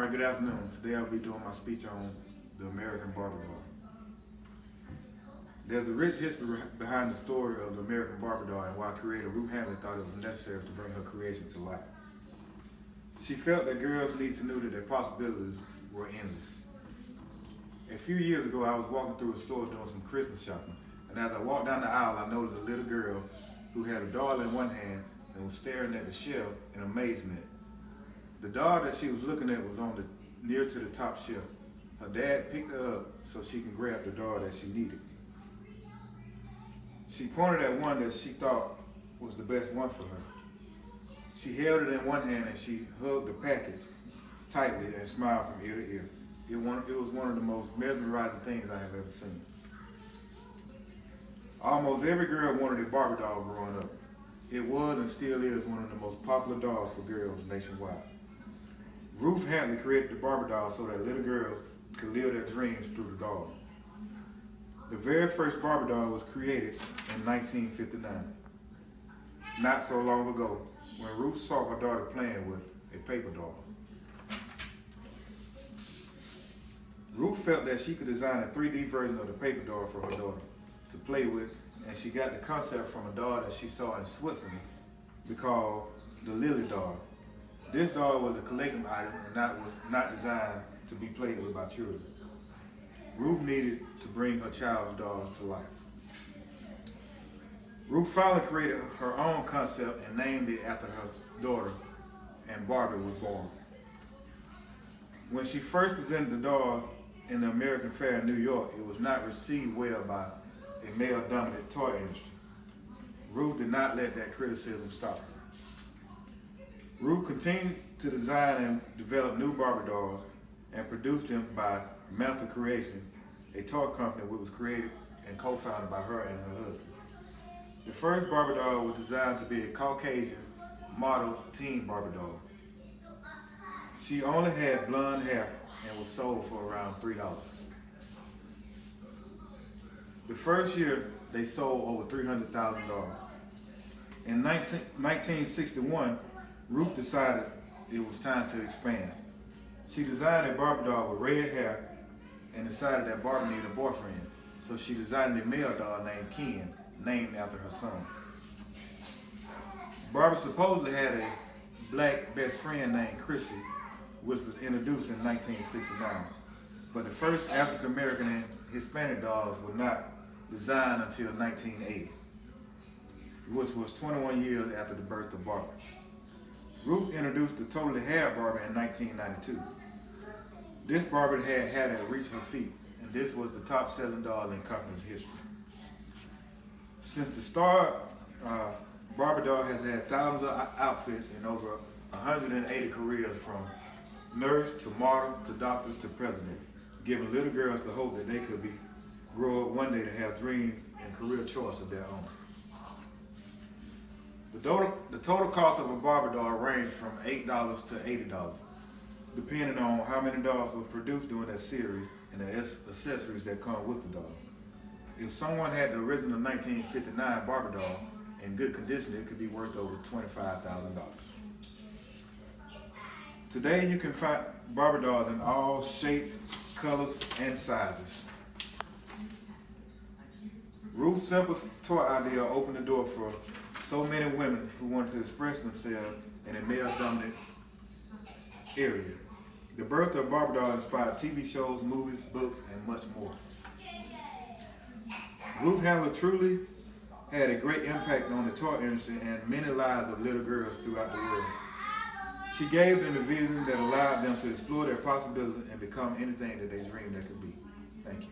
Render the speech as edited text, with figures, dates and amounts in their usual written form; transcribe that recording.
All right, good afternoon. Today I'll be doing my speech on the American Barbie doll. There's a rich history behind the story of the American Barbie doll and why creator Ruth Handler thought it was necessary to bring her creation to life. She felt that girls need to know that their possibilities were endless. A few years ago, I was walking through a store doing some Christmas shopping, and as I walked down the aisle, I noticed a little girl who had a doll in one hand and was staring at the shelf in amazement. The doll that she was looking at was near to the top shelf. Her dad picked her up so she can grab the doll that she needed. She pointed at one that she thought was the best one for her. She held it in one hand and she hugged the package tightly and smiled from ear to ear. It was one of the most mesmerizing things I have ever seen. Almost every girl wanted a Barbie doll growing up. It was and still is one of the most popular dolls for girls nationwide. Ruth Handler created the Barbie doll so that little girls could live their dreams through the doll. The very first Barbie doll was created in 1959. Not so long ago, when Ruth saw her daughter playing with a paper doll. Ruth felt that she could design a 3D version of the paper doll for her daughter to play with, and she got the concept from a doll that she saw in Switzerland called the Lily doll. This doll was a collector's item and was not designed to be played with by children. Ruth needed to bring her child's dolls to life. Ruth finally created her own concept and named it after her daughter, and Barbie was born. When she first presented the doll in the American Fair in New York, it was not received well by a male-dominated toy industry. Ruth did not let that criticism stop her. Ruth continued to design and develop new Barbie dolls and produced them by Mattel Creation, a toy company which was created and co-founded by her and her husband. The first Barbie doll was designed to be a Caucasian model teen Barbie doll. She only had blonde hair and was sold for around $3. The first year, they sold over $300,000. In 1961, Ruth decided it was time to expand. She designed a Barbie doll with red hair and decided that Barbie needed a boyfriend, so she designed a male doll named Ken, named after her son. Barbie supposedly had a black best friend named Chrissy, which was introduced in 1969. But the first African American and Hispanic dolls were not designed until 1980, which was 21 years after the birth of Barbie. Ruth introduced the Totally Hair Barbie in 1992. This Barbie had reached her feet, and this was the top-selling doll in company's history. Since the start, Barbie doll has had thousands of outfits and over 180 careers, from nurse to model to doctor to president, giving little girls the hope that they could grow up one day to have dreams and career choice of their own. The total cost of a Barbie doll ranged from $8 to $80, depending on how many dolls were produced during that series and the accessories that come with the doll. If someone had the original 1959 Barbie doll in good condition, it could be worth over $25,000. Today, you can find Barbie dolls in all shapes, colors, and sizes. Ruth's simple toy idea opened the door for so many women who wanted to express themselves in a male-dominant area. The birth of Barbie doll inspired TV shows, movies, books, and much more. Ruth Handler truly had a great impact on the toy industry and many lives of little girls throughout the world. She gave them a vision that allowed them to explore their possibilities and become anything that they dreamed they could be. Thank you.